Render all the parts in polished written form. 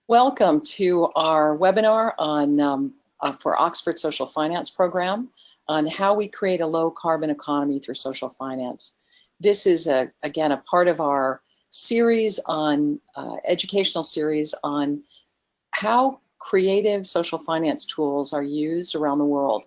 Welcome to our webinar on for Oxford Social Finance Program on how we create a low carbon economy through social finance. This is again a part of our series on educational series on how creative social finance tools are used around the world.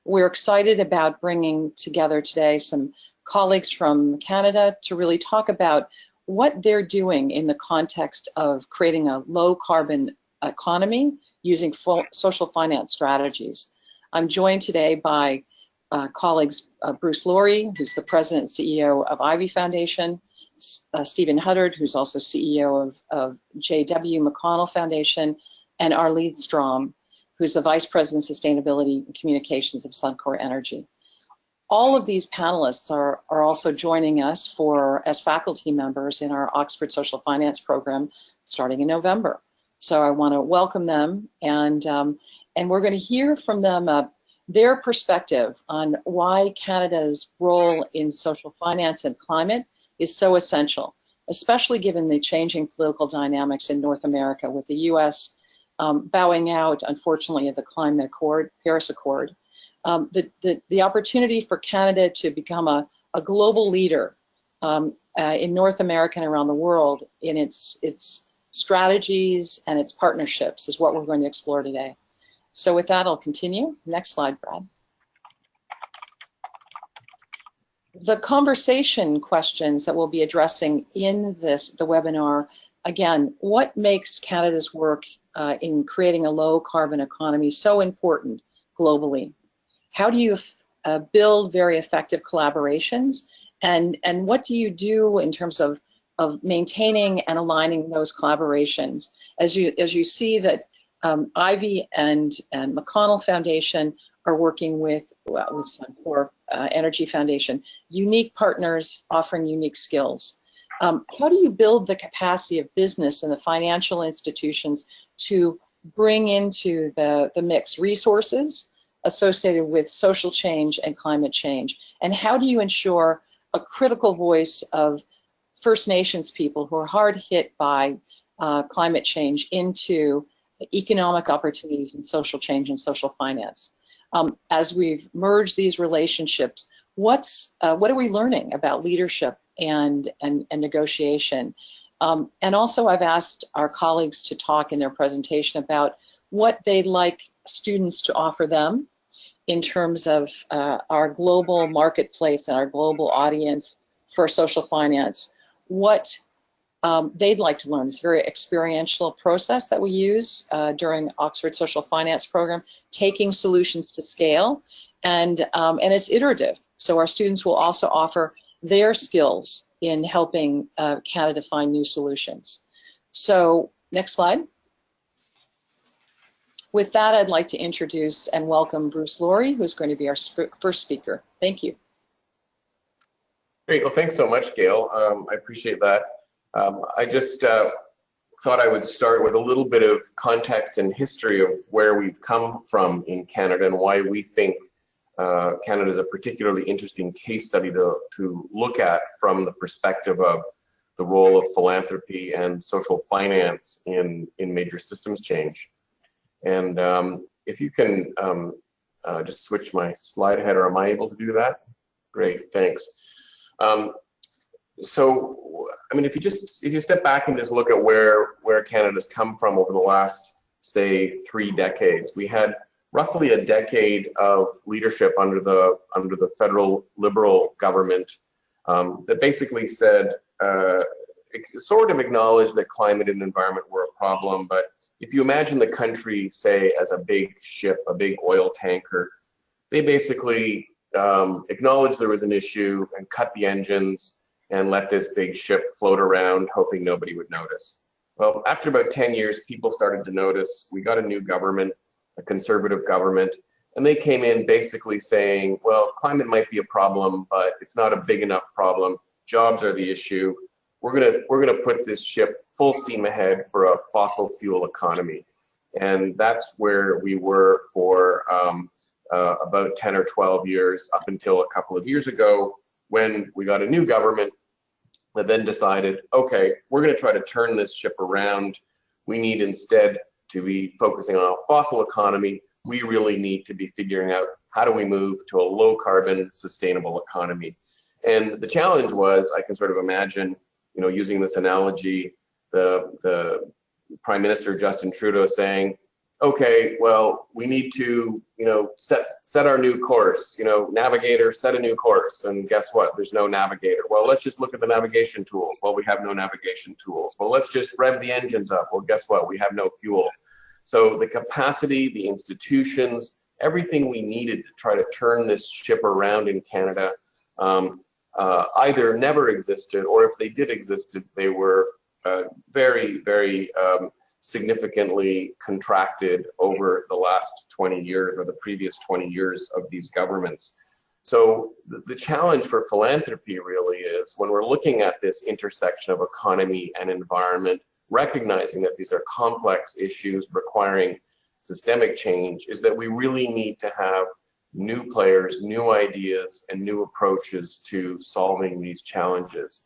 We're excited about bringing together today some colleagues from Canada to really talk about what they're doing in the context of creating a low carbon economy using social finance strategies. I'm joined today by colleagues Bruce Laurie, who's the President and CEO of Ivey Foundation, Stephen Huddard, who's also CEO of JW McConnell Foundation, and Arlene Strom, who's the Vice President of Sustainability and Communications of Suncor Energy. All of these panelists are also joining us as faculty members in our Oxford Social Finance Program starting in November. So I want to welcome them, and we're going to hear from them their perspective on why Canada's role in social finance and climate is so essential, especially given the changing political dynamics in North America, with the U.S. Bowing out, unfortunately, of the Climate Accord, Paris Accord. The opportunity for Canada to become a global leader in North America and around the world in its strategies and its partnerships is what we're going to explore today. So with that, I'll continue. Next slide, Brad. The conversation questions that we'll be addressing in the webinar, again, what makes Canada's work in creating a low carbon economy so important globally? How do you build very effective collaborations, and what do you do in terms of maintaining and aligning those collaborations? As you see that Ivey and McConnell Foundation are working with Suncor Energy Foundation, unique partners offering unique skills. How do you build the capacity of business and the financial institutions to bring into the mix resources associated with social change and climate change? And how do you ensure a critical voice of First Nations people who are hard hit by climate change into economic opportunities and social change and social finance? As we've merged these relationships, what are we learning about leadership and negotiation? And also I've asked our colleagues to talk in their presentation about what they'd like students to offer them in terms of our global marketplace and our global audience for social finance, what they'd like to learn. It's a very experiential process that we use during Oxford Social Finance Program, taking solutions to scale, and it's iterative. So our students will also offer their skills in helping Canada find new solutions. So next slide. With that, I'd like to introduce and welcome Bruce Laurie, who's going to be our first speaker. Thank you. Great. Well, thanks so much, Gail. I appreciate that. I just thought I would start with a little bit of context and history of where we've come from in Canada and why we think Canada is a particularly interesting case study to look at from the perspective of the role of philanthropy and social finance in major systems change. And if you can just switch my slide ahead, or am I able to do that? Great, thanks. So, I mean, if you step back and just look at where Canada's come from over the last, say, 3 decades, we had roughly a decade of leadership under the federal Liberal government that basically said, sort of acknowledged that climate and environment were a problem, but if you imagine the country, say, as a big ship, a big oil tanker, they basically acknowledged there was an issue and cut the engines and let this big ship float around, hoping nobody would notice. Well, after about 10 years, people started to notice. We got a new government, a conservative government, and they came in basically saying, well, climate might be a problem, but it's not a big enough problem. Jobs are the issue. We're gonna put this ship full steam ahead for a fossil fuel economy, and that's where we were for about 10 or 12 years, up until a couple of years ago, when we got a new government that then decided, okay, we're going to try to turn this ship around. we need instead to be focusing on a fossil economy. We really need to be figuring out how do we move to a low carbon, sustainable economy. And the challenge was, I can sort of imagine, you know, using this analogy, the Prime Minister Justin Trudeau saying, okay, well, we need to, you know, set our new course, you know, navigator, set a new course. And guess what? There's no navigator. Well, let's just look at the navigation tools. Well, we have no navigation tools. Well, let's just rev the engines up. Well, guess what? We have no fuel. So the capacity, the institutions, everything we needed to try to turn this ship around in Canada either never existed, or if they did exist, they were very, very significantly contracted over the last 20 years or the previous 20 years of these governments. So the challenge for philanthropy really is, when we're looking at this intersection of economy and environment, recognizing that these are complex issues requiring systemic change, is that we really need to have new players, new ideas, and new approaches to solving these challenges.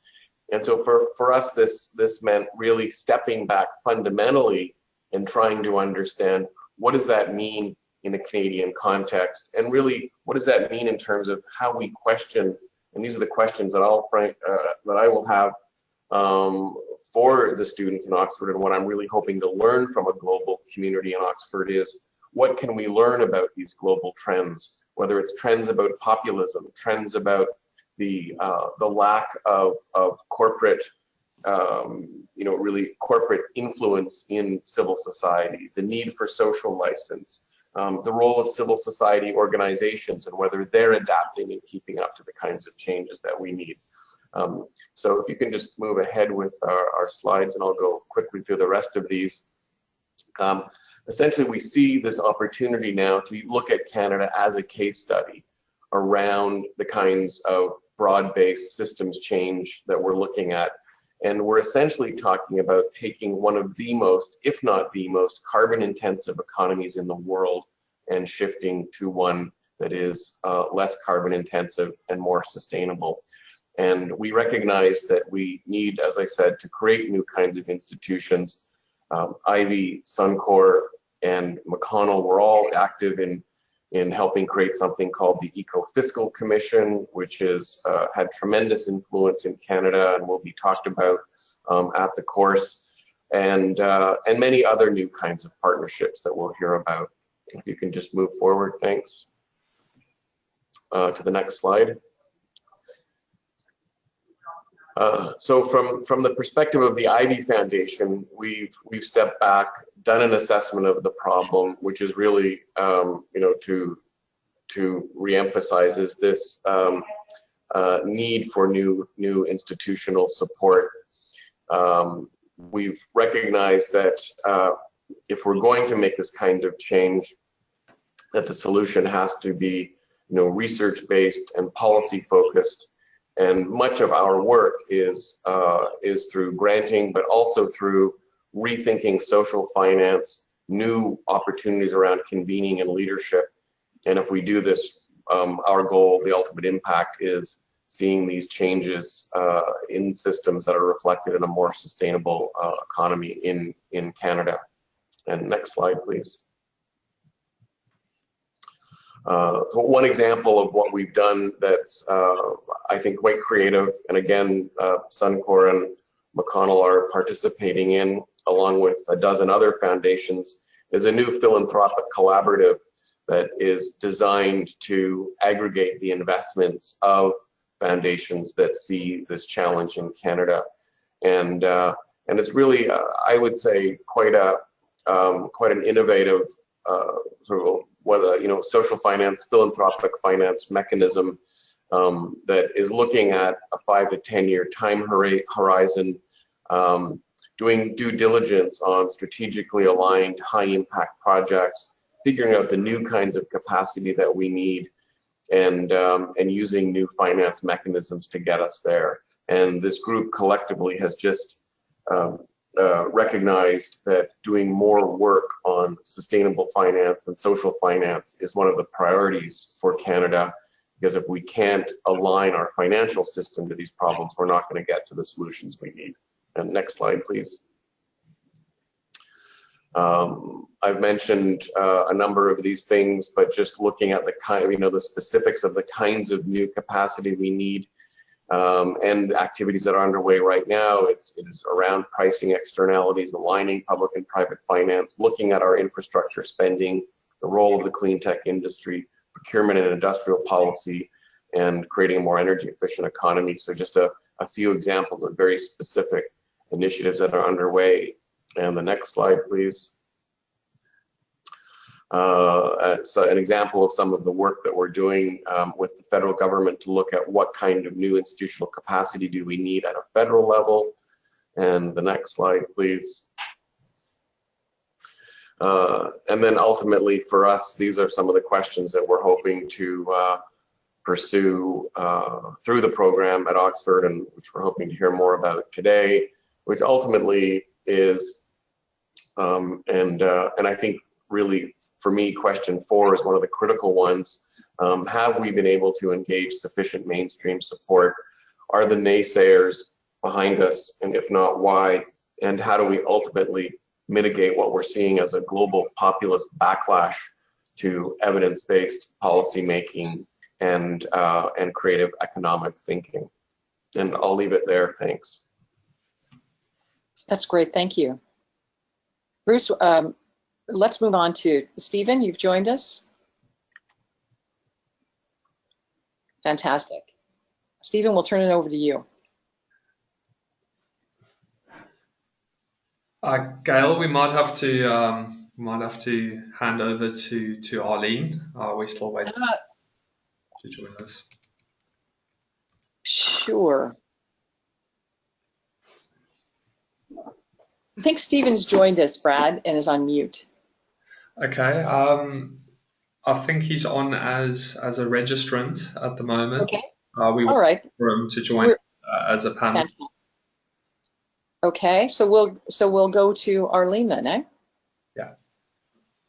And so for us, this meant really stepping back fundamentally and trying to understand, what does that mean in a Canadian context? And really, what does that mean in terms of how we question? And these are the questions that I will have for the students in Oxford, and what I'm really hoping to learn from a global community in Oxford is, what can we learn about these global trends? Whether it's trends about populism, trends about the lack of corporate, really corporate influence in civil society, the need for social license, the role of civil society organizations, and whether they're adapting and keeping up to the kinds of changes that we need. So if you can just move ahead with our slides, and I'll go quickly through the rest of these. Essentially, we see this opportunity now to look at Canada as a case study around the kinds of broad-based systems change that we're looking at. And we're essentially talking about taking one of the most, if not the most, carbon-intensive economies in the world and shifting to one that is less carbon-intensive and more sustainable. And we recognize that we need, as I said, to create new kinds of institutions. Ivey, Suncor, and McConnell were all active in helping create something called the Eco-Fiscal Commission, which is had tremendous influence in Canada and will be talked about at the course, and many other new kinds of partnerships that we'll hear about. If you can just move forward, thanks. To the next slide. So from the perspective of the Ivey Foundation, we've stepped back, done an assessment of the problem, which is really, to reemphasize is this need for new institutional support. We've recognized that if we're going to make this kind of change, that the solution has to be, research-based and policy-focused. And much of our work is through granting, but also through rethinking social finance, new opportunities around convening and leadership. And if we do this, our goal, the ultimate impact, is seeing these changes in systems that are reflected in a more sustainable economy in Canada. And next slide, please. So one example of what we've done that's, I think, quite creative, and again, Suncor and McConnell are participating in, along with a dozen other foundations, is a new philanthropic collaborative that is designed to aggregate the investments of foundations that see this challenge in Canada. And it's really, I would say, quite an innovative sort of, whether social finance, philanthropic finance mechanism that is looking at a 5 to 10 year time horizon, doing due diligence on strategically aligned high impact projects, figuring out the new kinds of capacity that we need, and using new finance mechanisms to get us there. And this group collectively has just recognized that doing more work on sustainable finance and social finance is one of the priorities for Canada, because if we can't align our financial system to these problems, we're not going to get to the solutions we need. And next slide, please. I've mentioned a number of these things, but just looking at the the specifics of the kinds of new capacity we need and activities that are underway right now, it is around pricing externalities, aligning public and private finance, looking at our infrastructure spending, the role of the clean tech industry, procurement and industrial policy, and creating a more energy efficient economy. So just a few examples of very specific initiatives that are underway. And the next slide, please. So an example of some of the work that we're doing with the federal government to look at what kind of new institutional capacity do we need at a federal level. And the next slide, please. And then ultimately for us, these are some of the questions that we're hoping to pursue through the program at Oxford, and which we're hoping to hear more about today, which ultimately is, and I think really for me, question 4 is one of the critical ones. Have we been able to engage sufficient mainstream support? Are the naysayers behind us? And if not, why? And how do we ultimately mitigate what we're seeing as a global populist backlash to evidence-based policymaking and creative economic thinking? And I'll leave it there. Thanks. That's great. Thank you. Bruce, let's move on to Stephen. You've joined us. Fantastic. Stephen, we'll turn it over to you. Gayle, we might have to hand over to Arlene. We're still waiting to join us. Sure. I think Stephen's joined us, Brad, and is on mute. Okay. I think he's on as a registrant at the moment. Okay. We all right. For him to join as a panel. Fantastic. Okay, so we'll go to Arlene then, eh? Yeah.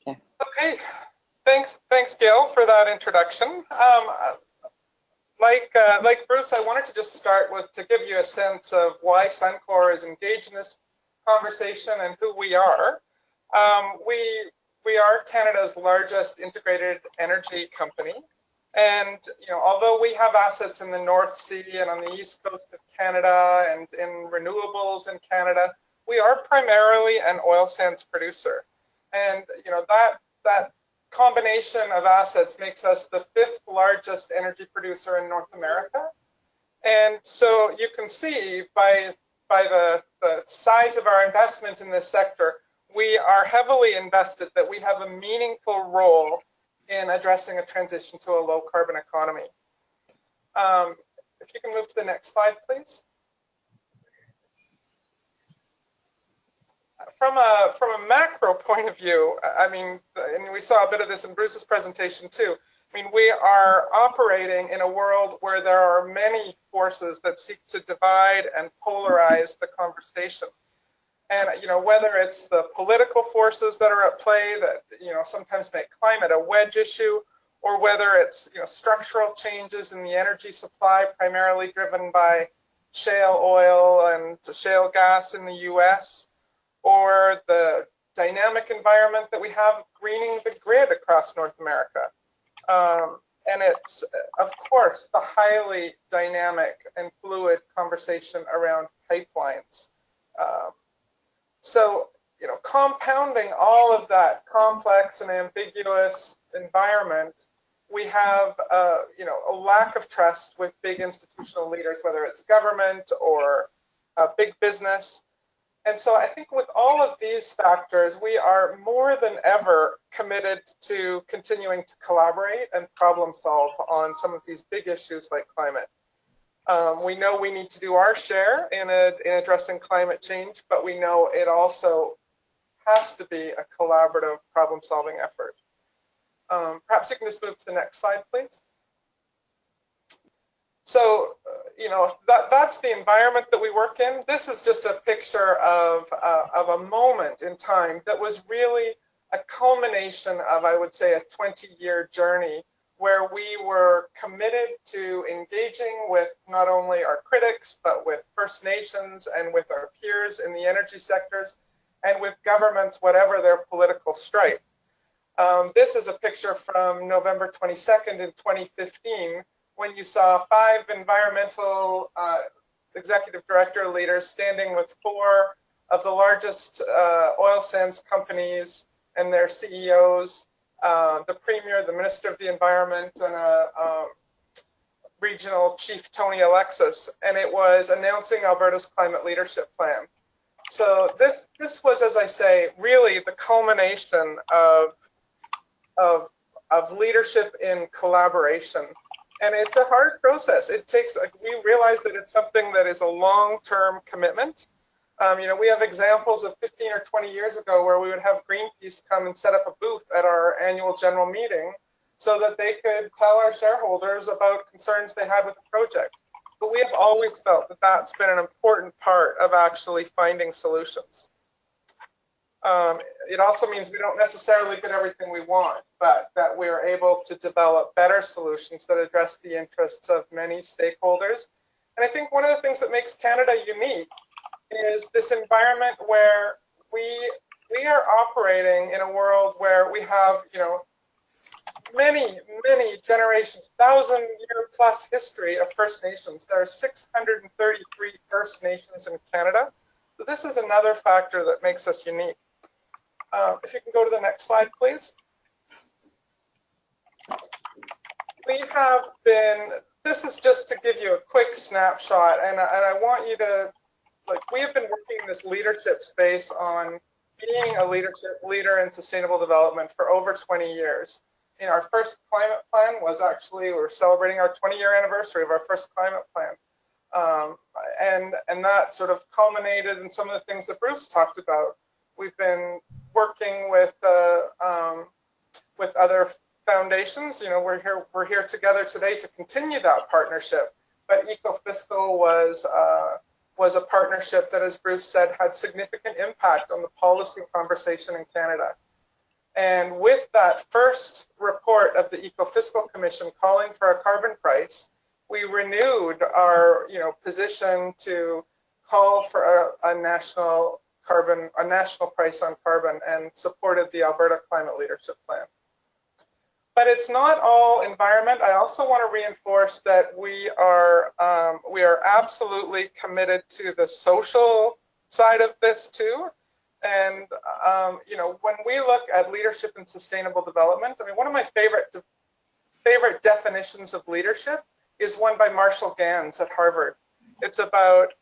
Okay. Okay. Thanks, Gayle, for that introduction. Like Bruce, I wanted to just start with to give you a sense of why Suncor is engaged in this conversation and who we are. We are Canada's largest integrated energy company, and although we have assets in the North Sea and on the east coast of Canada and in renewables in Canada, we are primarily an oil sands producer, and that combination of assets makes us the 5th largest energy producer in North America. And so you can see by the size of our investment in this sector, we are heavily invested that we have a meaningful role in addressing a transition to a low carbon economy. If you can move to the next slide, please. From a macro point of view, I mean, and we saw a bit of this in Bruce's presentation too, I mean, we are operating in a world where there are many forces that seek to divide and polarize the conversation. And whether it's the political forces that are at play that sometimes make climate a wedge issue, or whether it's structural changes in the energy supply, primarily driven by shale oil and shale gas in the US, or the dynamic environment that we have greening the grid across North America. And it's, of course, the highly dynamic and fluid conversation around pipelines. So, compounding all of that complex and ambiguous environment, we have, a lack of trust with big institutional leaders, whether it's government or big business. And so I think with all of these factors, we are more than ever committed to continuing to collaborate and problem solve on some of these big issues like climate. We know we need to do our share in addressing climate change, but we know it also has to be a collaborative problem solving effort. Perhaps you can just move to the next slide, please. So, that's the environment that we work in. This is just a picture of a moment in time that was really a culmination of, I would say, a 20-year journey where we were committed to engaging with not only our critics, but with First Nations and with our peers in the energy sectors, and with governments, whatever their political stripe. This is a picture from November 22nd in 2015, when you saw 5 environmental executive director leaders standing with 4 of the largest oil sands companies and their CEOs, the Premier, the Minister of the Environment, and a regional chief, Tony Alexis, and it was announcing Alberta's climate leadership plan. So this was, as I say, really the culmination of leadership in collaboration. And it's a hard process. It takes, we realize that it's something that is a long-term commitment. You know, we have examples of 15 or 20 years ago where we would have Greenpeace come and set up a booth at our annual general meeting so that they could tell our shareholders about concerns they had with the project. But we have always felt that that's been an important part of actually finding solutions. It also means we don't necessarily get everything we want, but that we are able to develop better solutions that address the interests of many stakeholders. And I think one of the things that makes Canada unique is this environment where we are operating in a world where we have, you know, many generations, 1,000-year-plus history of First Nations. There are 633 First Nations in Canada. So this is another factor that makes us unique. If you can go to the next slide, please. We have been, this is just to give you a quick snapshot, and I want you to, like, we have been working in this leadership space on being a leader in sustainable development for over 20 years. You know, our first climate plan was actually, we're celebrating our 20-year anniversary of our first climate plan. And that sort of culminated in some of the things that Bruce talked about. We've been working with other foundations. You know, we're here together today to continue that partnership. But Ecofiscal was a partnership that, as Bruce said, had significant impact on the policy conversation in Canada. And with that first report of the Ecofiscal Commission calling for a carbon price, we renewed our, you know, position to call for a national price on carbon, and supported the Alberta Climate Leadership Plan. But it's not all environment. I also want to reinforce that we are absolutely committed to the social side of this too. And you know, when we look at leadership and sustainable development, I mean, one of my favorite definitions of leadership is one by Marshall Gans at Harvard. It's about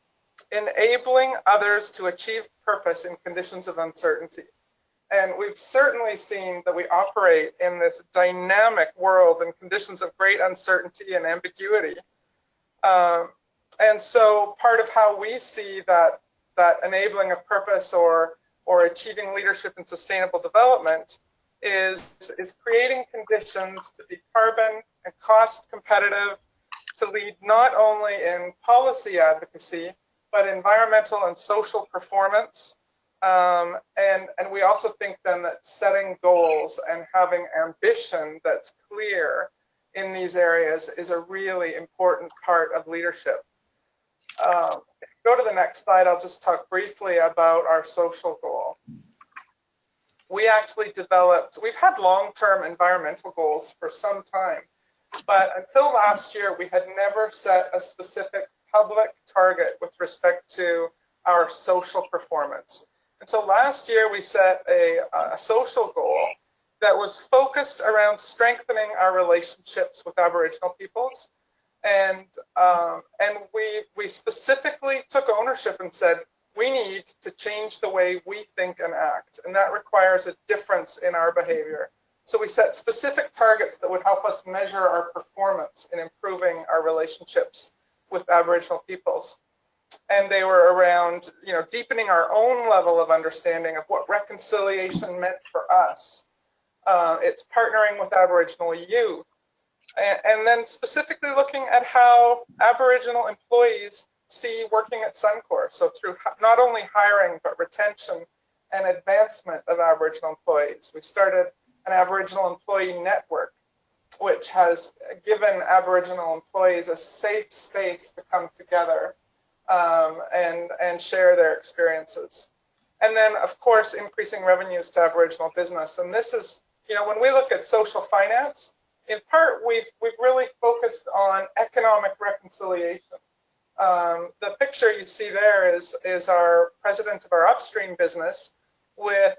enabling others to achieve purpose in conditions of uncertainty. And we've certainly seen that we operate in this dynamic world in conditions of great uncertainty and ambiguity. And so part of how we see that enabling of purpose or achieving leadership in sustainable development is creating conditions to be carbon and cost competitive, to lead not only in policy advocacy, but environmental and social performance. And we also think then that setting goals and having ambition that's clear in these areas is a really important part of leadership. If you go to the next slide, I'll just talk briefly about our social goal. We actually developed, we've had long-term environmental goals for some time, but until last year, we had never set a specific public target with respect to our social performance. And so last year, we set a social goal that was focused around strengthening our relationships with Aboriginal peoples. And we specifically took ownership and said, we need to change the way we think and act. And that requires a difference in our behavior. So we set specific targets that would help us measure our performance in improving our relationships with Aboriginal peoples. And they were around, you know, deepening our own level of understanding of what reconciliation meant for us. It's partnering with Aboriginal youth. And then specifically looking at how Aboriginal employees see working at Suncor. So through not only hiring, but retention and advancement of Aboriginal employees. We started an Aboriginal employee network, which has given Aboriginal employees a safe space to come together and share their experiences. And then, of course, increasing revenues to Aboriginal business. And this is, you know, when we look at social finance, in part, we've really focused on economic reconciliation. The picture you see there is our president of our upstream business with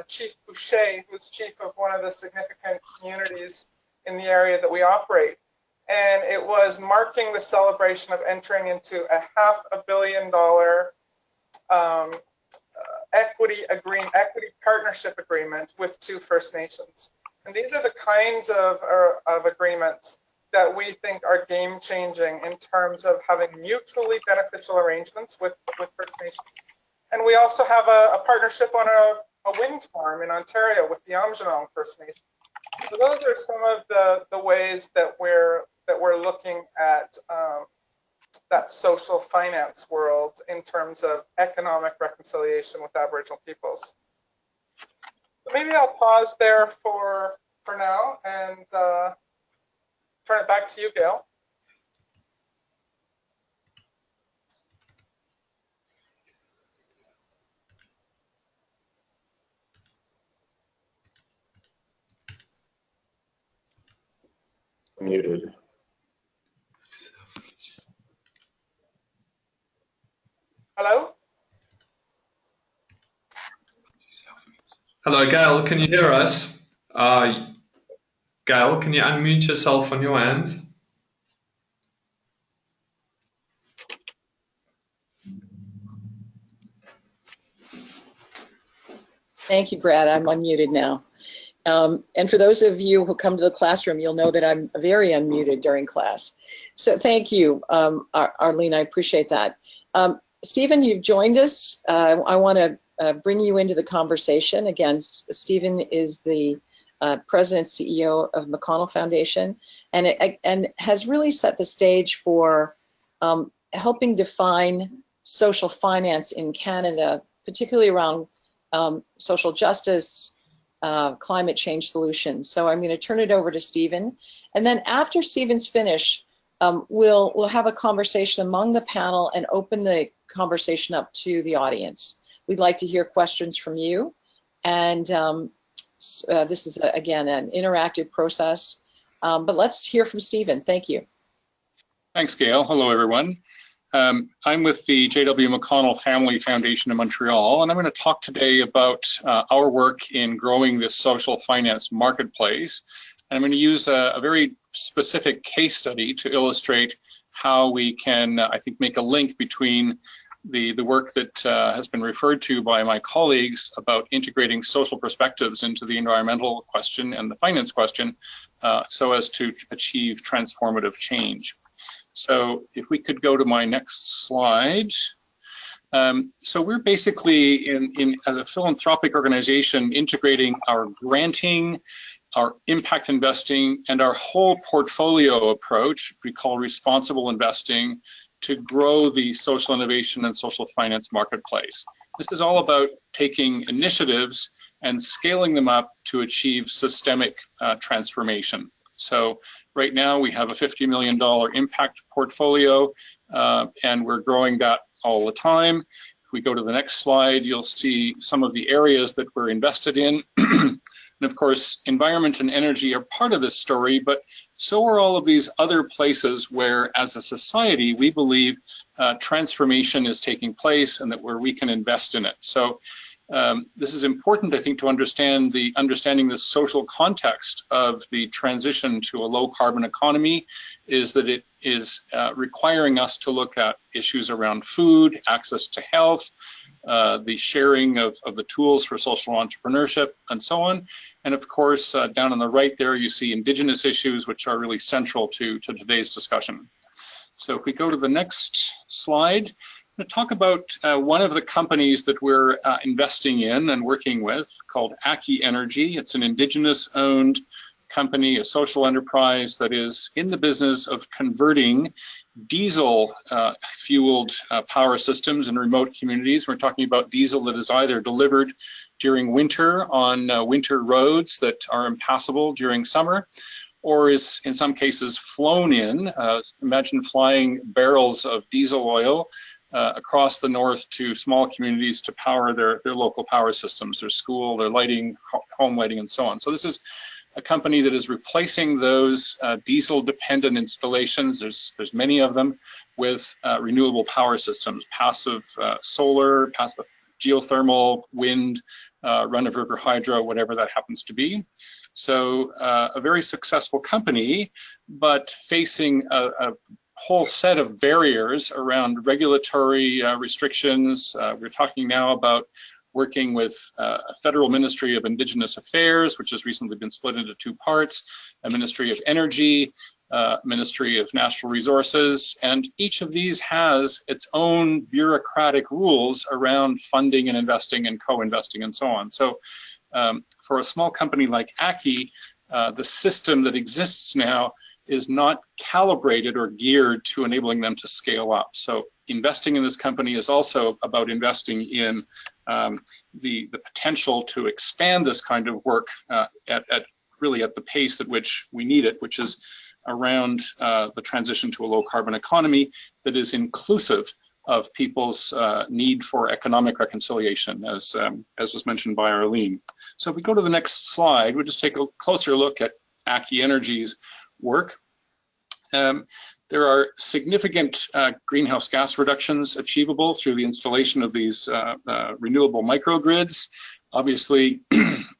Chief Boucher, who's chief of one of the significant communities in the area that we operate. And it was marking the celebration of entering into a $500 million equity partnership agreement with 2 First Nations. And these are the kinds of agreements that we think are game-changing in terms of having mutually beneficial arrangements with First Nations. And we also have a partnership on a wind farm in Ontario with the Aamjiwnaang First Nation. So those are some of the ways that we're looking at that social finance world in terms of economic reconciliation with Aboriginal peoples. So maybe I'll pause there for now and turn it back to you, Gayle. Muted. Hello? Hello, Gayle, can you hear us? Gayle, can you unmute yourself on your end? Thank you, Brad. I'm unmuted now. And for those of you who come to the classroom, you'll know that I'm very unmuted during class. So thank you, Arlene, I appreciate that. Stephen, you've joined us. I want to bring you into the conversation. Again, Stephen is the President CEO of McConnell Foundation, and has really set the stage for helping define social finance in Canada, particularly around social justice, climate change solutions. So I'm going to turn it over to Stephen, and then after Stephen's finished, we'll have a conversation among the panel and open the conversation up to the audience. We'd like to hear questions from you, and this is again an interactive process. But let's hear from Stephen. Thank you. Thanks, Gayle. Hello, everyone. I'm with the J.W. McConnell Family Foundation in Montreal, and I'm going to talk today about our work in growing this social finance marketplace. And I'm going to use a very specific case study to illustrate how we can, I think, make a link between the work that has been referred to by my colleagues about integrating social perspectives into the environmental question and the finance question so as to achieve transformative change. So if we could go to my next slide. So we're basically, as a philanthropic organization, integrating our granting, our impact investing, and our whole portfolio approach, we call responsible investing, to grow the social innovation and social finance marketplace. This is all about taking initiatives and scaling them up to achieve systemic transformation. So right now we have a $50 million impact portfolio, and we're growing that all the time. If we go to the next slide, you'll see some of the areas that we're invested in. And of course, environment and energy are part of this story, but so are all of these other places where, as a society, we believe transformation is taking place and that where we can invest in it. So this is important, I think, to understanding the social context of the transition to a low carbon economy, is that it is requiring us to look at issues around food, access to health, the sharing of the tools for social entrepreneurship, and so on. And of course, down on the right there, you see Indigenous issues, which are really central to today's discussion. So if we go to the next slide, I'm going to talk about one of the companies that we're investing in and working with, called Ivey Energy. It's an Indigenous-owned company, a social enterprise that is in the business of converting diesel-fueled power systems in remote communities. We're talking about diesel that is either delivered during winter on winter roads that are impassable during summer, or is in some cases flown in. Imagine flying barrels of diesel oil across the north to small communities to power their local power systems, their school, their lighting, home lighting, and so on. So this is a company that is replacing those diesel-dependent installations. There's many of them with renewable power systems, passive solar, passive geothermal, wind, run-of-river hydro, whatever that happens to be. So a very successful company, but facing a whole set of barriers around regulatory restrictions. We're talking now about working with a Federal Ministry of Indigenous Affairs, which has recently been split into two parts, a Ministry of Energy, Ministry of Natural Resources, and each of these has its own bureaucratic rules around funding and investing and co-investing and so on. So for a small company like ACCI, the system that exists now is not calibrated or geared to enabling them to scale up. So investing in this company is also about investing in the potential to expand this kind of work really at the pace at which we need it, which is around the transition to a low carbon economy that is inclusive of people's need for economic reconciliation, as was mentioned by Arlene. So if we go to the next slide, we'll just take a closer look at ACCI Energy's work. There are significant greenhouse gas reductions achievable through the installation of these renewable microgrids. Obviously,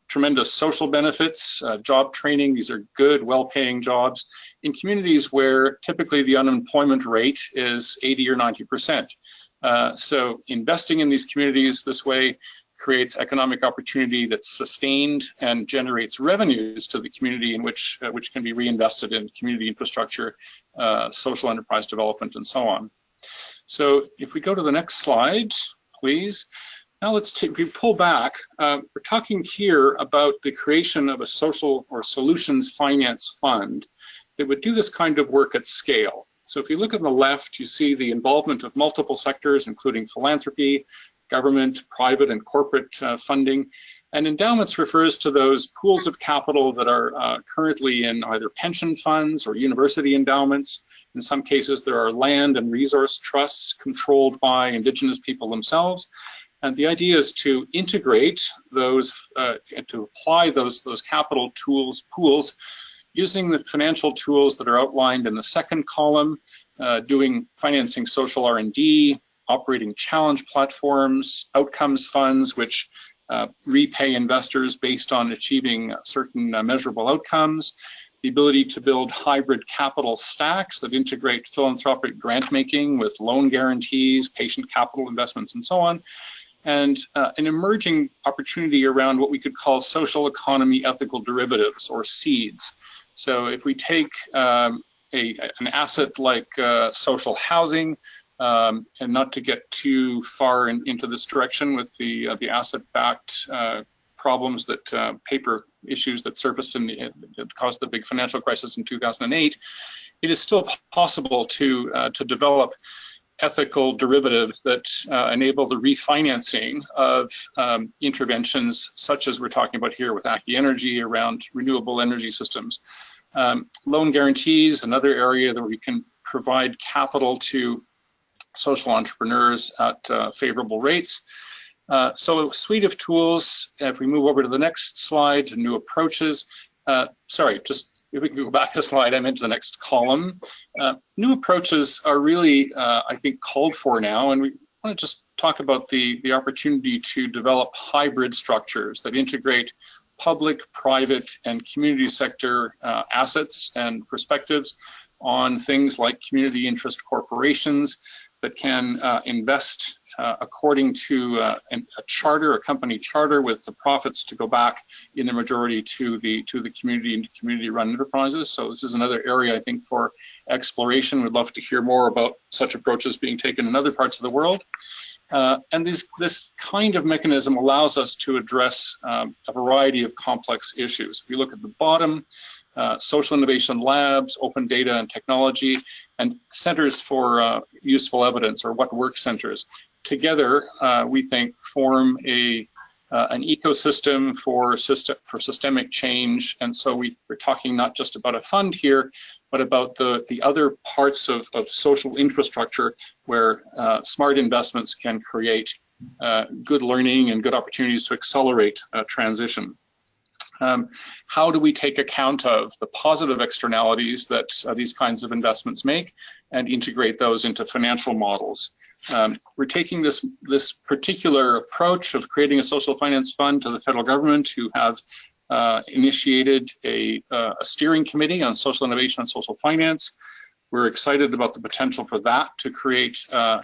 tremendous social benefits, job training. These are good, well-paying jobs in communities where typically the unemployment rate is 80 or 90%. So investing in these communities this way creates economic opportunity that's sustained and generates revenues to the community in which can be reinvested in community infrastructure, social enterprise development, and so on. So if we go to the next slide, please. Now if we pull back, we're talking here about the creation of a social or solutions finance fund that would do this kind of work at scale. So if you look on the left, you see the involvement of multiple sectors, including philanthropy, government, private, and corporate funding. And endowments refers to those pools of capital that are currently in either pension funds or university endowments. In some cases, there are land and resource trusts controlled by Indigenous people themselves. And the idea is to integrate those, to apply those capital pools using the financial tools that are outlined in the second column, doing financing social R&D, operating challenge platforms, outcomes funds, which repay investors based on achieving certain measurable outcomes, the ability to build hybrid capital stacks that integrate philanthropic grant making with loan guarantees, patient capital investments, and so on, and an emerging opportunity around what we could call social economy ethical derivatives, or seeds. So if we take an asset like social housing, and not to get too far into this direction with the asset-backed problems that paper issues that surfaced that caused the big financial crisis in 2008, it is still possible to develop ethical derivatives that enable the refinancing of interventions such as we're talking about here with ACCI Energy around renewable energy systems. Loan guarantees, another area that we can provide capital to social entrepreneurs at favorable rates. So a suite of tools. If we move over to the next slide, new approaches. Sorry, just if we can go back a slide, I meant to the next column. New approaches are really, I think, called for now, and we want to just talk about the opportunity to develop hybrid structures that integrate public, private, and community sector assets and perspectives on things like community interest corporations that can invest according to a charter, a company charter, with the profits to go back in the majority to the community and community-run enterprises. So this is another area, I think, for exploration. We'd love to hear more about such approaches being taken in other parts of the world. And this kind of mechanism allows us to address a variety of complex issues. If you look at the bottom, social innovation labs, open data and technology, and centers for useful evidence, or what work centers, together we think form a an ecosystem for systemic change. And so we're talking not just about a fund here, but about the other parts of social infrastructure where smart investments can create good learning and good opportunities to accelerate transition. How do we take account of the positive externalities that these kinds of investments make and integrate those into financial models? We're taking this particular approach of creating a social finance fund to the federal government, who have initiated a steering committee on social innovation and social finance. We're excited about the potential for that to create a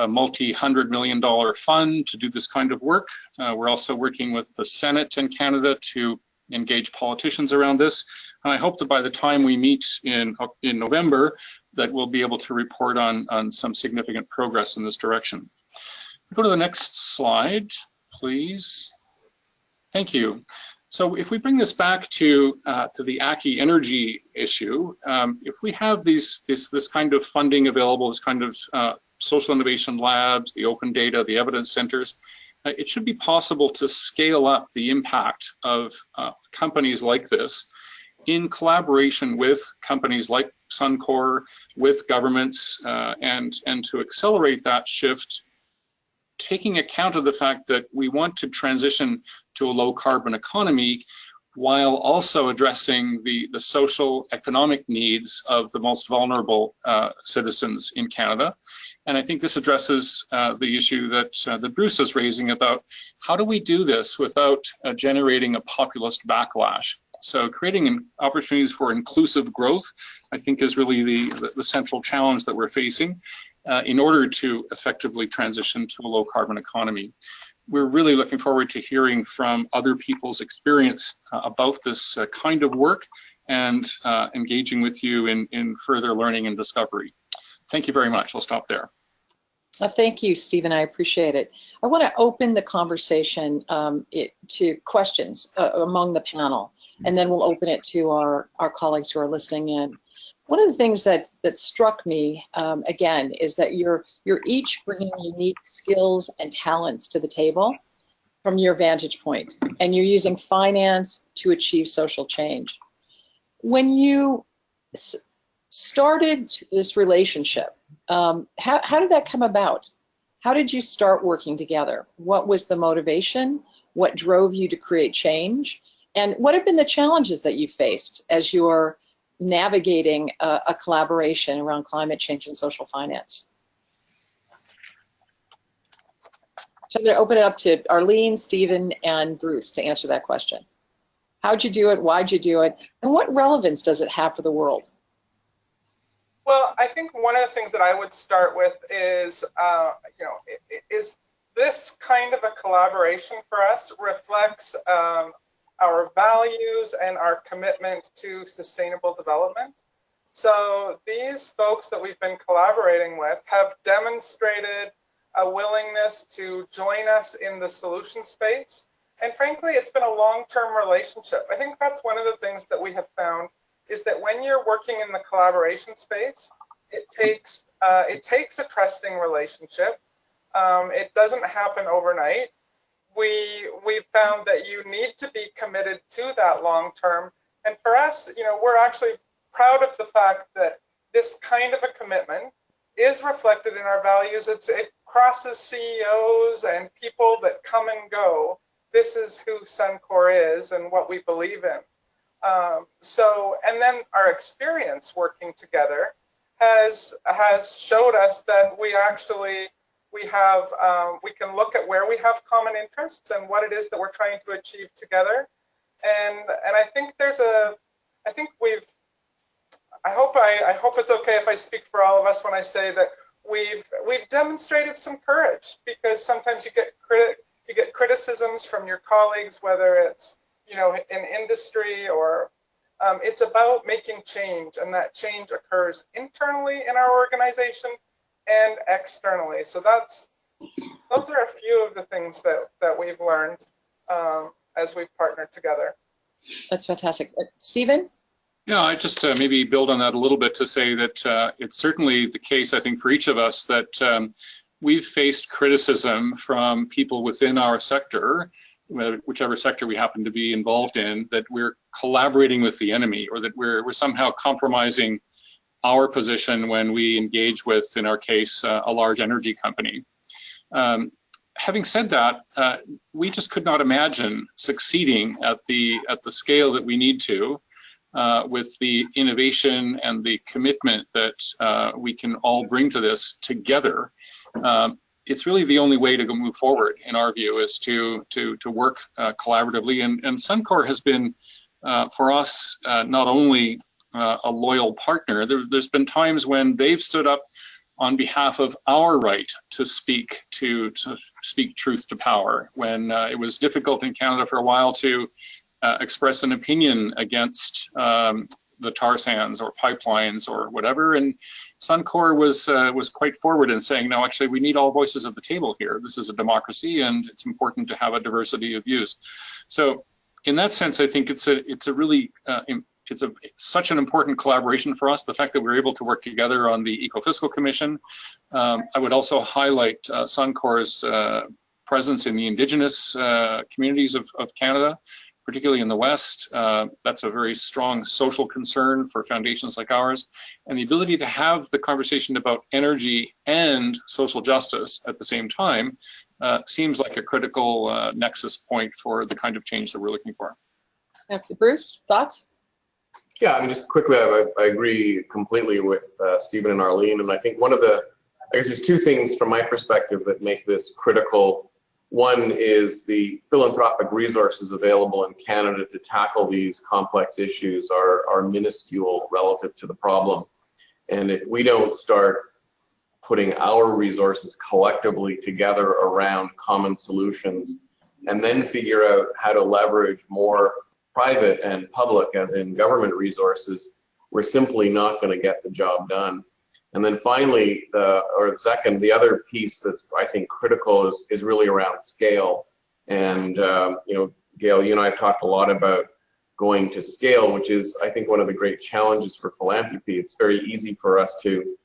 multi-$100 million fund to do this kind of work. We're also working with the Senate in Canada to engage politicians around this. And I hope that by the time we meet in November, that we'll be able to report on some significant progress in this direction. Go to the next slide, please. Thank you. So if we bring this back to the ACCI energy issue, if we have this kind of funding available, this kind of social innovation labs, the open data, the evidence centers, it should be possible to scale up the impact of companies like this in collaboration with companies like Suncor, with governments, and to accelerate that shift, taking account of the fact that we want to transition to a low carbon economy while also addressing the social economic needs of the most vulnerable citizens in Canada. And I think this addresses the issue that Bruce is raising about how do we do this without generating a populist backlash. So creating opportunities for inclusive growth, I think, is really the central challenge that we're facing in order to effectively transition to a low carbon economy. We're really looking forward to hearing from other people's experience about this kind of work and engaging with you in further learning and discovery. Thank you very much. I'll stop there. Thank you, Stephen. I appreciate it. I want to open the conversation to questions among the panel, and then we'll open it to our colleagues who are listening in. One of the things that struck me, again, is that you're each bringing unique skills and talents to the table from your vantage point, and you're using finance to achieve social change. When you started this relationship, how did that come about? How did you start working together? What was the motivation? What drove you to create change? And what have been the challenges that you faced as you're navigating a collaboration around climate change and social finance? So I'm going to open it up to Arlene, Stephen, and Bruce to answer that question. How'd you do it? Why'd you do it? And what relevance does it have for the world? Well, I think one of the things that I would start with is, is this kind of a collaboration for us reflects our values and our commitment to sustainable development. So these folks that we've been collaborating with have demonstrated a willingness to join us in the solution space. And frankly, it's been a long-term relationship. I think that's one of the things that we have found is that when you're working in the collaboration space, it takes a trusting relationship. It doesn't happen overnight. We've found that you need to be committed to that long term. And for us, we're actually proud of the fact that this kind of a commitment is reflected in our values. It crosses CEOs and people that come and go. This is who Suncor is and what we believe in. And then our experience working together has showed us that we can look at where we have common interests and what it is that we're trying to achieve together. And I think I hope it's okay if I speak for all of us when I say that we've demonstrated some courage, because sometimes you get criticisms from your colleagues, whether it's in industry or it's about making change, and that change occurs internally in our organization and externally. So those are a few of the things that we've learned as we've partnered together. That's fantastic. Stephen? Yeah, I just maybe build on that a little bit to say that it's certainly the case, I think, for each of us that we've faced criticism from people within our sector whichever sector we happen to be involved in, that we're collaborating with the enemy, or that we're somehow compromising our position when we engage with, in our case, a large energy company. Having said that, we just could not imagine succeeding at the scale that we need to, with the innovation and the commitment that we can all bring to this together. It's really the only way to move forward, in our view, is to work collaboratively. And Suncor has been, for us, not only a loyal partner. There's been times when they've stood up on behalf of our right to speak truth to power, when it was difficult in Canada for a while to express an opinion against the tar sands or pipelines or whatever. And Suncor was quite forward in saying, no, actually, we need all voices at the table here. This is a democracy, and it's important to have a diversity of views. So, in that sense, I think it's such an important collaboration for us. The fact that we're able to work together on the Ecofiscal Commission. I would also highlight Suncor's presence in the Indigenous communities of Canada, particularly in the West. That's a very strong social concern for foundations like ours. And the ability to have the conversation about energy and social justice at the same time seems like a critical nexus point for the kind of change that we're looking for. Bruce, thoughts? Yeah, I mean, just quickly, I agree completely with Stephen and Arlene. And I think I guess there's two things from my perspective that make this critical. One is the philanthropic resources available in Canada to tackle these complex issues are minuscule relative to the problem. And if we don't start putting our resources collectively together around common solutions, and then figure out how to leverage more private and public, as in government resources, we're simply not going to get the job done. And then finally, the other piece that's, I think, critical is really around scale. And Gayle, you and I have talked a lot about going to scale, which is, I think, one of the great challenges for philanthropy. It's very easy for us to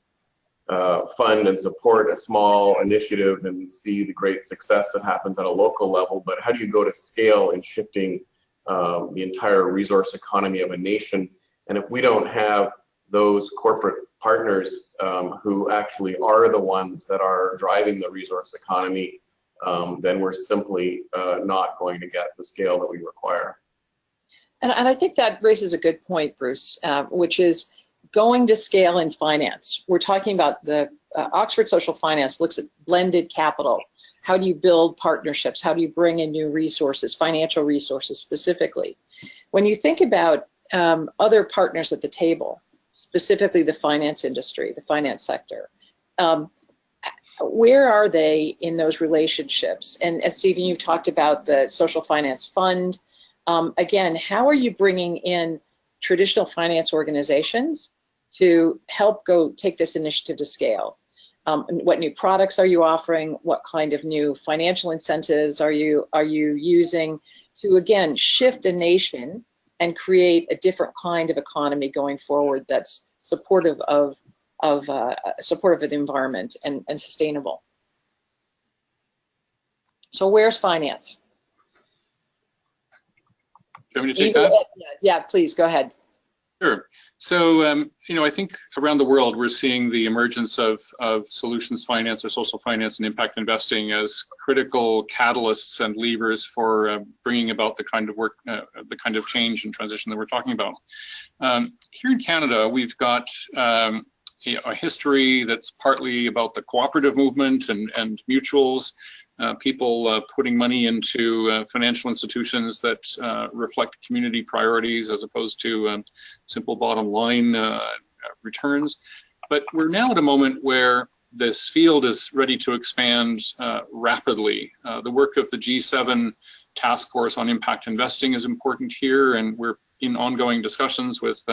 fund and support a small initiative and see the great success that happens at a local level, but how do you go to scale in shifting the entire resource economy of a nation? And if we don't have those corporate partners who actually are the ones that are driving the resource economy, then we're simply not going to get the scale that we require. And I think that raises a good point, Bruce, which is going to scale in finance. We're talking about the Oxford Social Finance looks at blended capital. How do you build partnerships? How do you bring in new resources, financial resources specifically? When you think about other partners at the table, specifically the finance industry, the finance sector, where are they in those relationships? And Stephen, you've talked about the Social Finance Fund. Again, how are you bringing in traditional finance organizations to help go take this initiative to scale? What new products are you offering? What kind of new financial incentives are you using to, again, shift a nation and create a different kind of economy going forward that's supportive of the environment and sustainable? So where's finance? Do you want me to take that? Yeah, please go ahead. Sure. So, I think around the world we're seeing the emergence of solutions finance or social finance and impact investing as critical catalysts and levers for bringing about the kind of work, the kind of change and transition that we're talking about. Here in Canada, we've got a history that's partly about the cooperative movement and mutuals. People putting money into financial institutions that reflect community priorities as opposed to simple bottom line returns. But we're now at a moment where this field is ready to expand rapidly. The work of the G7 task force on impact investing is important here, and we're in ongoing discussions with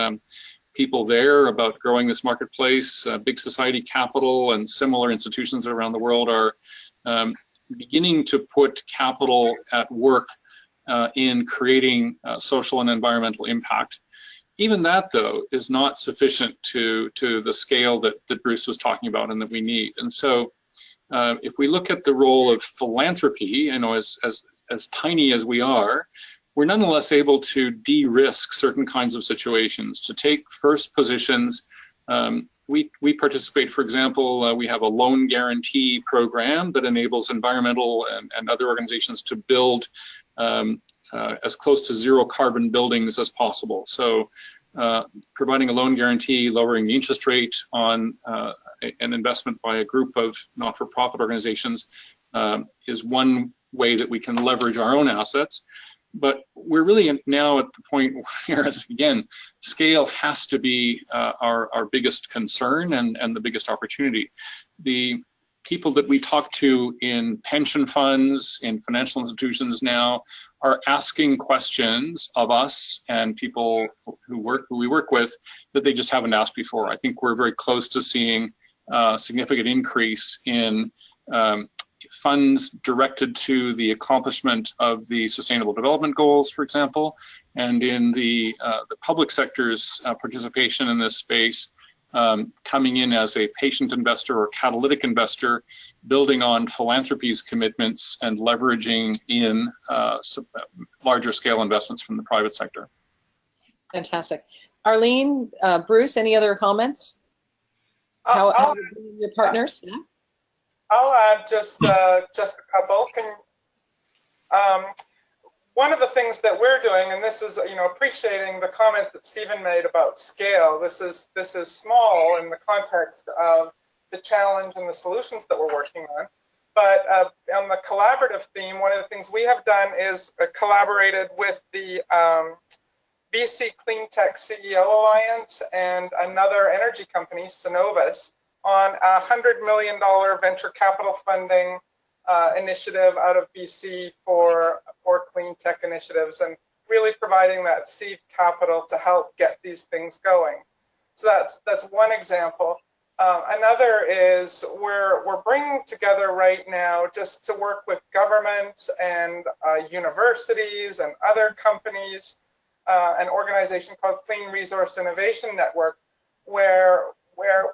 people there about growing this marketplace. Big Society Capital and similar institutions around the world are beginning to put capital at work in creating social and environmental impact. Even that, though, is not sufficient to the scale that Bruce was talking about and that we need. And so if we look at the role of philanthropy, as as tiny as we are, we're nonetheless able to de-risk certain kinds of situations, to take first positions. We participate, for example, we have a loan guarantee program that enables environmental and other organizations to build as close to zero carbon buildings as possible. So providing a loan guarantee, lowering the interest rate on an investment by a group of not-for-profit organizations is one way that we can leverage our own assets. But we're really now at the point where, again, scale has to be our biggest concern and the biggest opportunity. The people that we talk to in pension funds, in financial institutions now, are asking questions of us and people who we work with that they just haven't asked before. I think we're very close to seeing a significant increase in funds directed to the accomplishment of the Sustainable Development Goals, for example, and in the public sector's participation in this space, coming in as a patient investor or catalytic investor, building on philanthropy's commitments and leveraging in larger scale investments from the private sector. Fantastic. Arlene, Bruce, any other comments? How are your partners? Yeah. I'll add just a couple. One of the things that we're doing, and this is, appreciating the comments that Stephen made about scale. This is small in the context of the challenge and the solutions that we're working on. But on the collaborative theme, one of the things we have done is collaborated with the BC Clean Tech CEO Alliance and another energy company, Synovus, on a $100 million venture capital funding initiative out of BC for clean tech initiatives, and really providing that seed capital to help get these things going. So that's one example. Another is we're bringing together right now just to work with governments and universities and other companies, an organization called Clean Resource Innovation Network, where we're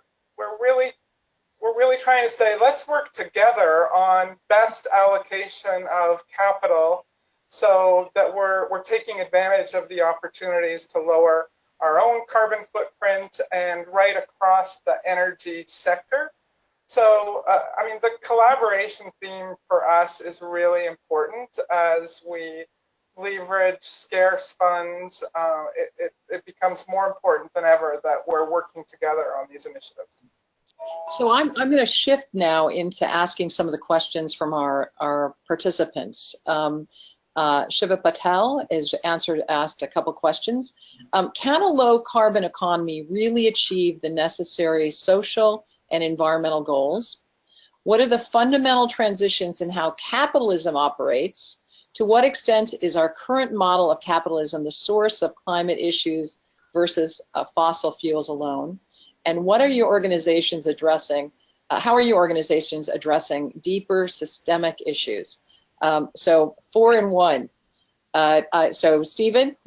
really trying to say, let's work together on best allocation of capital so that we're taking advantage of the opportunities to lower our own carbon footprint and right across the energy sector. So, I mean, the collaboration theme for us is really important as we leverage scarce funds. It becomes more important than ever that we're working together on these initiatives. So I'm going to shift now into asking some of the questions from our participants. Shiva Patel has asked a couple questions. Can a low carbon economy really achieve the necessary social and environmental goals? What are the fundamental transitions in how capitalism operates? To what extent is our current model of capitalism the source of climate issues versus fossil fuels alone? And what are your organizations addressing? How are your organizations addressing deeper systemic issues? So 4 in 1. So Stephen?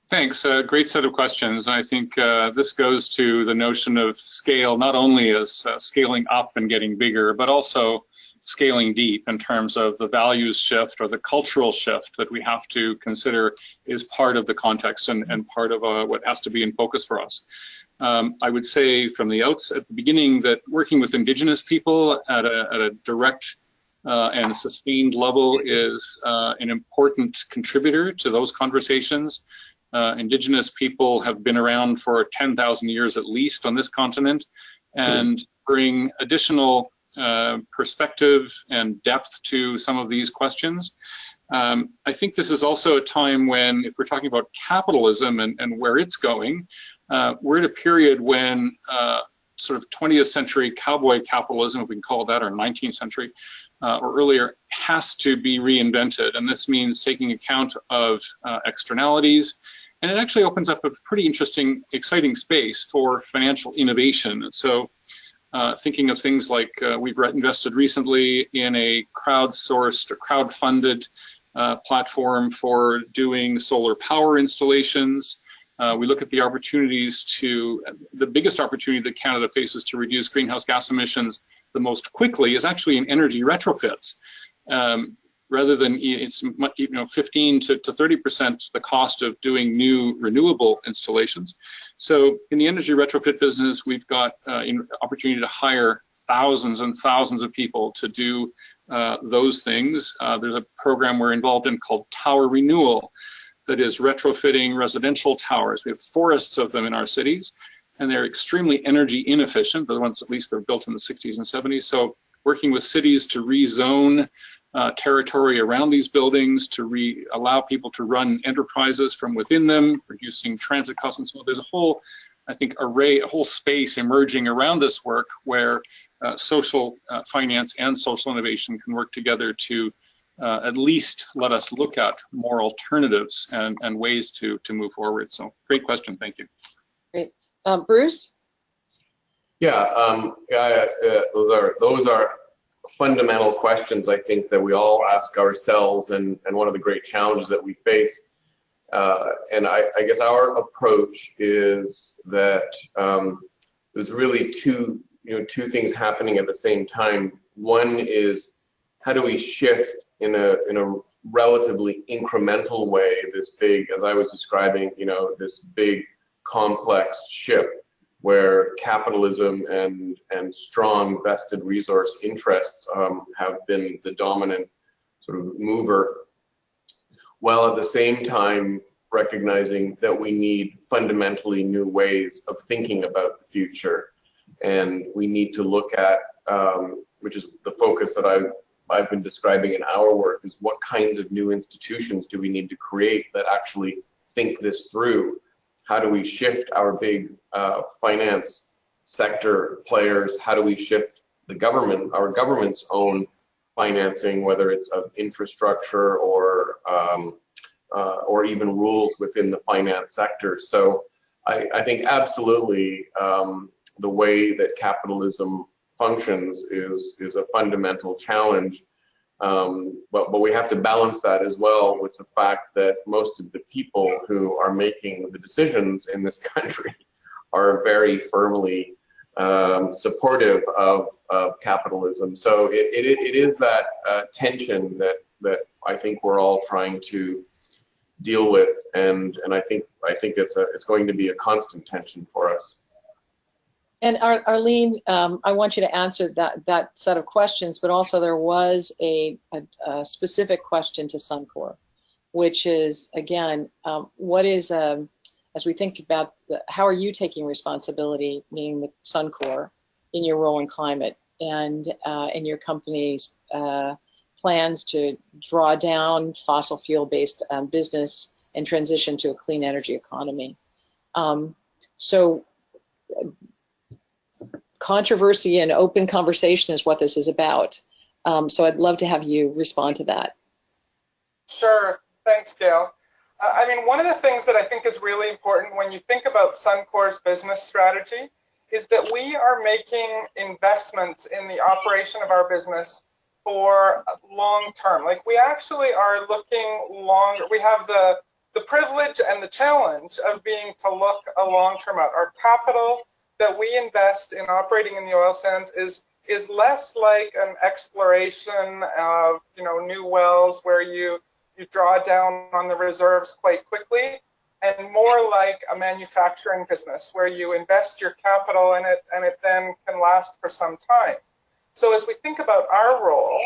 Thanks. A great set of questions. And I think this goes to the notion of scale, not only as scaling up and getting bigger, but also scaling deep in terms of the values shift or the cultural shift that we have to consider is part of the context and part of what has to be in focus for us. I would say from the outset, at the beginning, that working with Indigenous people at a direct and sustained level is an important contributor to those conversations. Indigenous people have been around for 10,000 years at least on this continent and bring additional perspective and depth to some of these questions. I think this is also a time when, if we're talking about capitalism and where it's going, we're at a period when sort of 20th century cowboy capitalism, if we can call it that, or 19th century or earlier, has to be reinvented. And this means taking account of externalities. And it actually opens up a pretty interesting, exciting space for financial innovation. And so thinking of things like we've invested recently in a crowdsourced or crowd-funded platform for doing solar power installations. We look at the opportunities the biggest opportunity that Canada faces to reduce greenhouse gas emissions the most quickly is actually in energy retrofits. rather than it's 15 to 30% the cost of doing new renewable installations. So in the energy retrofit business, we've got an opportunity to hire thousands and thousands of people to do those things. There's a program we're involved in called Tower Renewal that is retrofitting residential towers. We have forests of them in our cities, and they're extremely energy inefficient. The ones, at least, they're built in the 60s and 70s. So working with cities to rezone territory around these buildings, to allow people to run enterprises from within them, reducing transit costs and so on. There's a whole, I think, array, a whole space emerging around this work where social finance and social innovation can work together to at least let us look at more alternatives and ways to move forward. So great question, thank you. Great. Bruce? Yeah, those are fundamental questions, I think, that we all ask ourselves, and one of the great challenges that we face. And I guess our approach is that there's really two things happening at the same time. One is, how do we shift in a relatively incremental way this big, as I was describing, this big complex ship where capitalism and strong vested resource interests have been the dominant sort of mover, while at the same time recognizing that we need fundamentally new ways of thinking about the future. And we need to look at, which is the focus that I've been describing in our work, is what kinds of new institutions do we need to create that actually think this through? How do we shift our big finance sector players? How do we shift the government, our government's own financing, whether it's of infrastructure or even rules within the finance sector? So I think absolutely the way that capitalism functions is a fundamental challenge. But we have to balance that as well with the fact that most of the people who are making the decisions in this country are very firmly supportive of capitalism. So it is that tension that I think we're all trying to deal with, and I think it's going to be a constant tension for us. And Arlene, I want you to answer that set of questions, but also there was a specific question to Suncor, which is, again, what is, as we think about how are you taking responsibility, meaning the Suncor, in your role in climate and in your company's plans to draw down fossil fuel-based business and transition to a clean energy economy? So controversy and open conversation is what this is about. So I'd love to have you respond to that. Sure, thanks, Gayle. I mean, one of the things that I think is really important when you think about Suncor's business strategy is that we are making investments in the operation of our business for long term. Like, we actually are looking longer. We have the privilege and the challenge of being to look a long term out. Our capital that we invest in operating in the oil sands is less like an exploration of new wells where you draw down on the reserves quite quickly, and more like a manufacturing business where you invest your capital in it and it then can last for some time. So as we think about our role,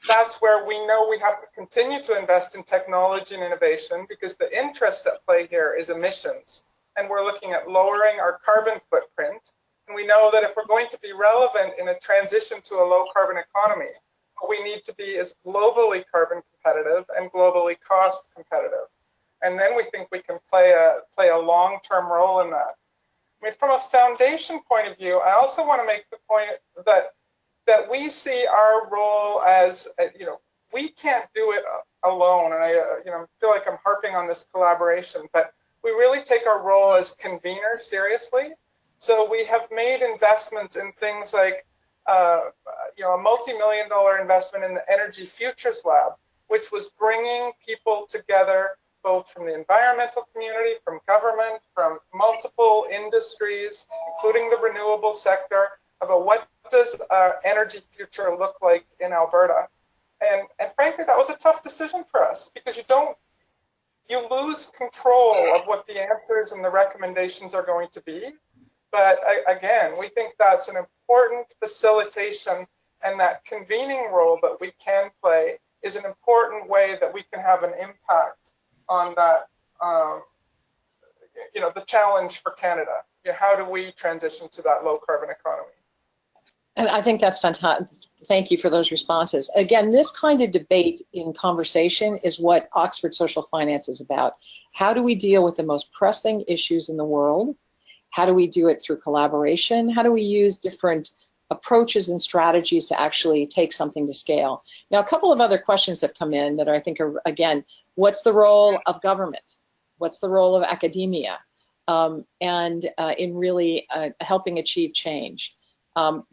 that's where we know we have to continue to invest in technology and innovation, because the interest at play here is emissions. And we're looking at lowering our carbon footprint. And we know that if we're going to be relevant in a transition to a low carbon economy, we need to be as globally carbon competitive and globally cost competitive. And then we think we can play a long-term role in that. I mean, from a foundation point of view, I also want to make the point that we see our role as, we can't do it alone. And I feel like I'm harping on this collaboration, but we really take our role as convener seriously. So we have made investments in things like, a multi-million-dollar investment in the Energy Futures Lab, which was bringing people together, both from the environmental community, from government, from multiple industries, including the renewable sector, about what does our energy future look like in Alberta. And frankly, that was a tough decision for us, because you lose control of what the answers and the recommendations are going to be. But again, we think that's an important facilitation, and that convening role that we can play is an important way that we can have an impact on that, the challenge for Canada. How do we transition to that low carbon economy? And I think that's fantastic. Thank you for those responses. Again, this kind of debate in conversation is what Oxford Social Finance is about. How do we deal with the most pressing issues in the world? How do we do it through collaboration? How do we use different approaches and strategies to actually take something to scale? Now, a couple of other questions have come in that I think are, again, what's the role of government? What's the role of academia? In really helping achieve change.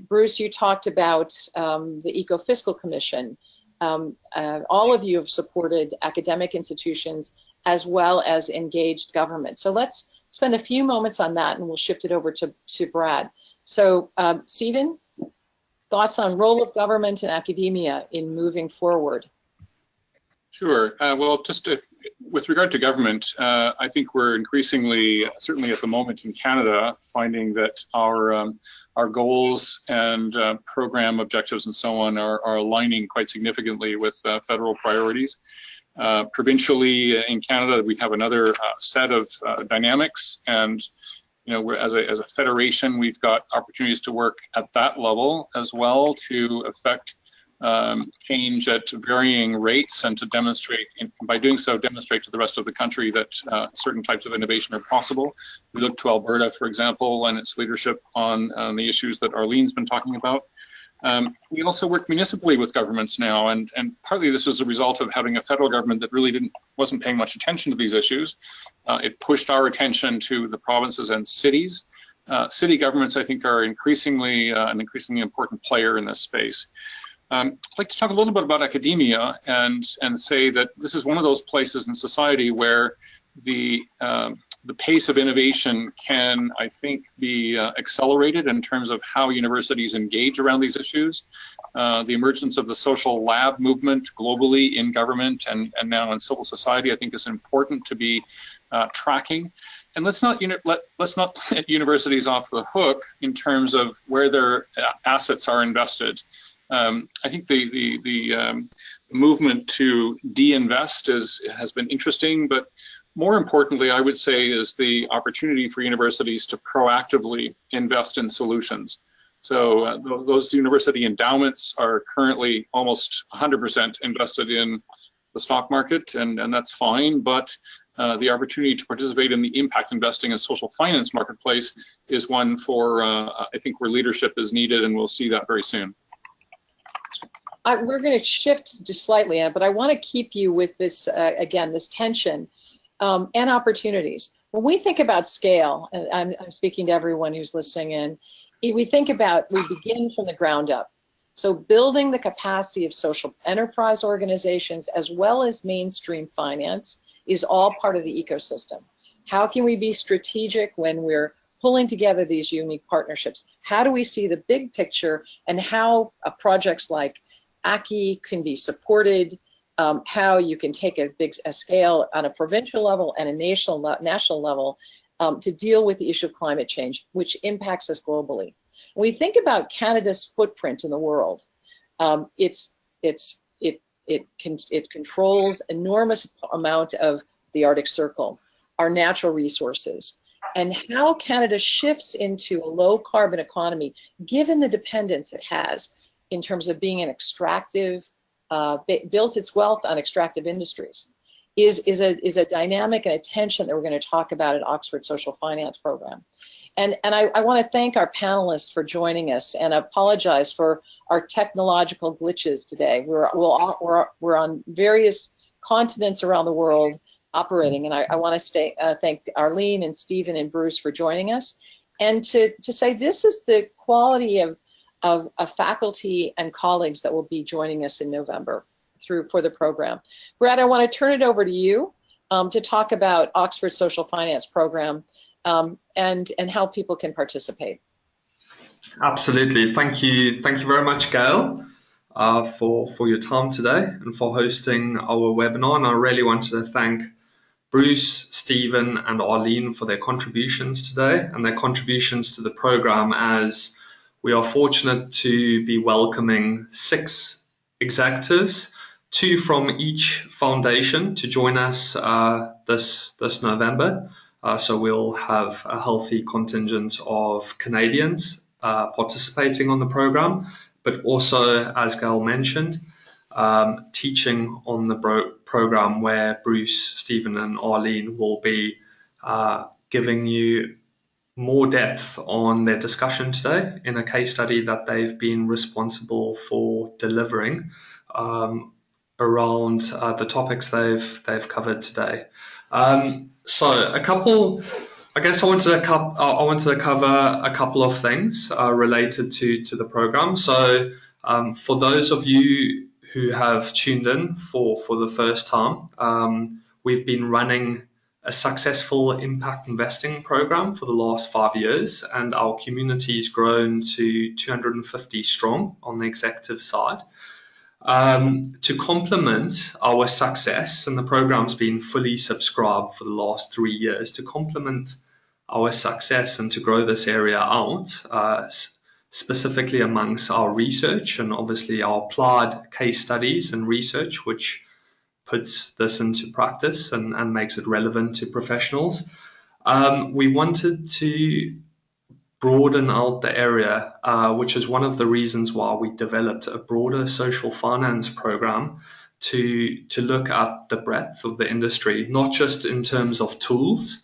Bruce, you talked about the Eco-Fiscal Commission. All of you have supported academic institutions as well as engaged government. So let's spend a few moments on that, and we'll shift it over to Brad. So Stephen, thoughts on role of government and academia in moving forward? Sure. Well, just with regard to government, I think we're increasingly, certainly at the moment in Canada, finding that our goals and program objectives and so on are aligning quite significantly with federal priorities. Provincially in Canada, we have another set of dynamics, and we're, as a federation, we've got opportunities to work at that level as well to affect change at varying rates, and to demonstrate, by doing so, demonstrate to the rest of the country that certain types of innovation are possible. We look to Alberta, for example, and its leadership on the issues that Arlene's been talking about. We also work municipally with governments now, and partly this was a result of having a federal government that really wasn't paying much attention to these issues. It pushed our attention to the provinces and cities. City governments, I think, are increasingly an increasingly important player in this space. I'd like to talk a little bit about academia and say that this is one of those places in society where the pace of innovation can, I think, be accelerated in terms of how universities engage around these issues. The emergence of the social lab movement globally in government and now in civil society, I think, is important to be tracking. And let's not let universities off the hook in terms of where their assets are invested. I think the movement to de-invest has been interesting, but more importantly, I would say, is the opportunity for universities to proactively invest in solutions. So those university endowments are currently almost 100% invested in the stock market, and that's fine, but the opportunity to participate in the impact investing and social finance marketplace is one for, I think, where leadership is needed, and we'll see that very soon. We're going to shift just slightly, but I want to keep you with this, again, this tension and opportunities. When we think about scale, and I'm speaking to everyone who's listening in, we begin from the ground up. So building the capacity of social enterprise organizations as well as mainstream finance is all part of the ecosystem. How can we be strategic when we're pulling together these unique partnerships? How do we see the big picture, and how projects like ACI can be supported, how you can take a scale on a provincial level and a national level to deal with the issue of climate change, which impacts us globally. When we think about Canada's footprint in the world, it controls enormous amount of the Arctic Circle, our natural resources, and how Canada shifts into a low carbon economy, given the dependence it has in terms of being an extractive, built its wealth on extractive industries, is a dynamic and a tension that we're going to talk about at Oxford Social Finance Program. And I want to thank our panelists for joining us, and apologize for our technological glitches today. We're on various continents around the world operating, and I want to thank Arlene and Stephen and Bruce for joining us, and to say this is the quality of faculty and colleagues that will be joining us in November for the program. Brad, I want to turn it over to you to talk about Oxford Social Finance Program and how people can participate. Absolutely. Thank you very much, Gayle. for your time today and for hosting our webinar. And I really wanted to thank Bruce, Stephen, and Arlene for their contributions today and their contributions to the program, as we are fortunate to be welcoming 6 executives, 2 from each foundation, to join us this November. So we'll have a healthy contingent of Canadians participating on the program, but also, as Gayle mentioned, teaching on the program, where Bruce, Stephen, and Arlene will be giving you more depth on their discussion today in a case study that they've been responsible for delivering around the topics they've covered today. So I guess I wanted to cover a couple of things related to the program. So for those of you who have tuned in for the first time, we've been running a successful impact investing program for the last 5 years, and our community's grown to 250 strong on the executive side. To complement our success, and the program's been fully subscribed for the last 3 years, to complement our success and to grow this area out, specifically amongst our research and obviously our applied case studies and research, which puts this into practice and makes it relevant to professionals. We wanted to broaden out the area, which is one of the reasons why we developed a broader social finance program to look at the breadth of the industry, not just in terms of tools,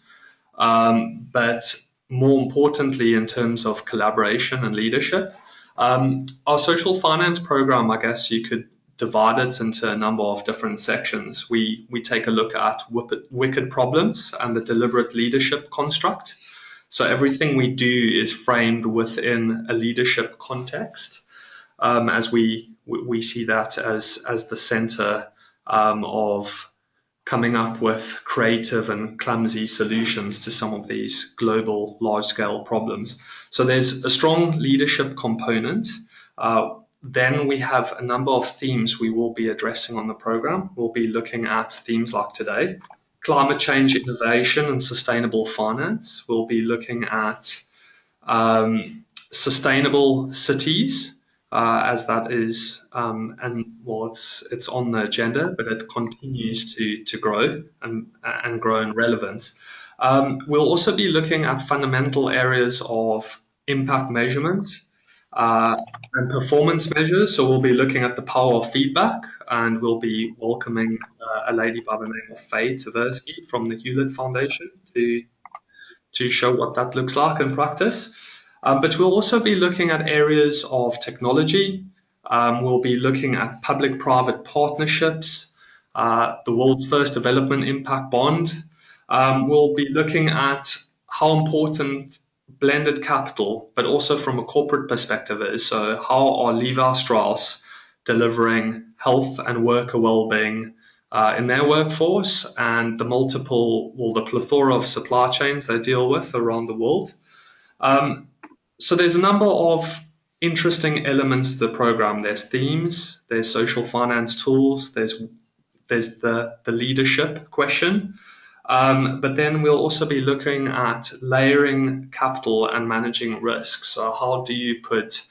but more importantly in terms of collaboration and leadership. Our social finance program, I guess you could divide it into a number of different sections. We take a look at wicked problems and the deliberate leadership construct. So everything we do is framed within a leadership context, as we see that as the center of coming up with creative and clumsy solutions to some of these global large-scale problems. So there's a strong leadership component. Then we have a number of themes we will be addressing on the program. We'll be looking at themes like today: climate change, innovation, and sustainable finance. We'll be looking at sustainable cities, as that is, and well, it's on the agenda, but it continues to grow and grow in relevance. We'll also be looking at fundamental areas of impact measurement and performance measures. So we'll be looking at the power of feedback, and we'll be welcoming a lady by the name of Faye Tversky from the Hewlett Foundation to show what that looks like in practice. But we'll also be looking at areas of technology. We'll be looking at public-private partnerships, the world's first development impact bond. We'll be looking at how important blended capital, but also from a corporate perspective, is. So how are Levi Strauss delivering health and worker well-being in their workforce, and the plethora of supply chains they deal with around the world. So there's a number of interesting elements to the program. There's themes, there's social finance tools, there's the leadership question. But then we'll also be looking at layering capital and managing risk. So how do you put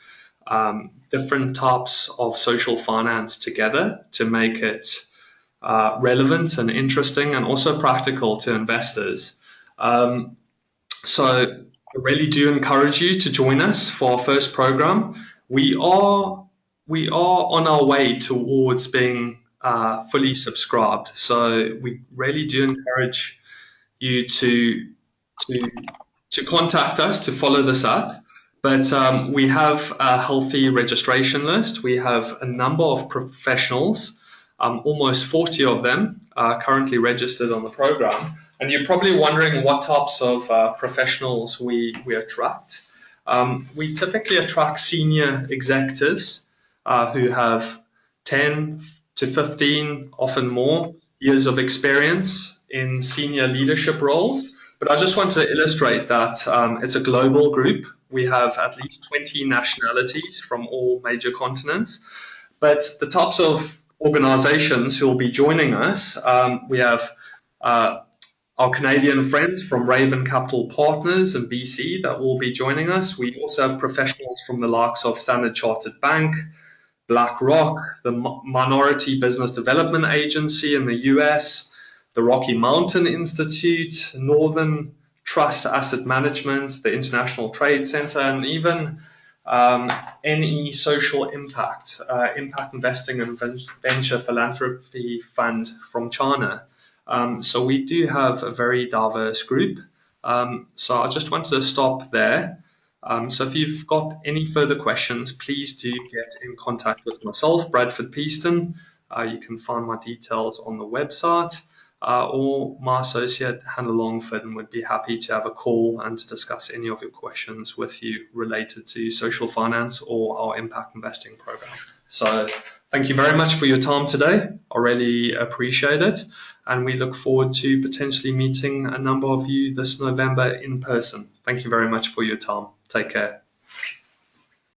different types of social finance together to make it relevant and interesting and also practical to investors? So I really do encourage you to join us for our first program. We are on our way towards being fully subscribed. So we really do encourage you to contact us to follow this up. But we have a healthy registration list. We have a number of professionals, almost 40 of them are currently registered on the program. And you're probably wondering what types of professionals we attract. We typically attract senior executives who have 10 to 15, often more, years of experience in senior leadership roles. But I just want to illustrate that it's a global group. We have at least 20 nationalities from all major continents. But the types of organizations who will be joining us, we have our Canadian friends from Raven Capital Partners in BC that will be joining us. We also have professionals from the likes of Standard Chartered Bank, BlackRock, the Minority Business Development Agency in the US, the Rocky Mountain Institute, Northern Trust Asset Management, the International Trade Center, and even NE Social Impact, Impact Investing and Venture Philanthropy Fund from China. So we do have a very diverse group. So I just wanted to stop there. So if you've got any further questions, please do get in contact with myself, Bradford Peaston. You can find my details on the website, or my associate, Hannah Longford, and would be happy to have a call and to discuss any of your questions with you related to social finance or our impact investing program. So thank you very much for your time today. I really appreciate it. And we look forward to potentially meeting a number of you this November in person. Thank you very much for your time. Take care.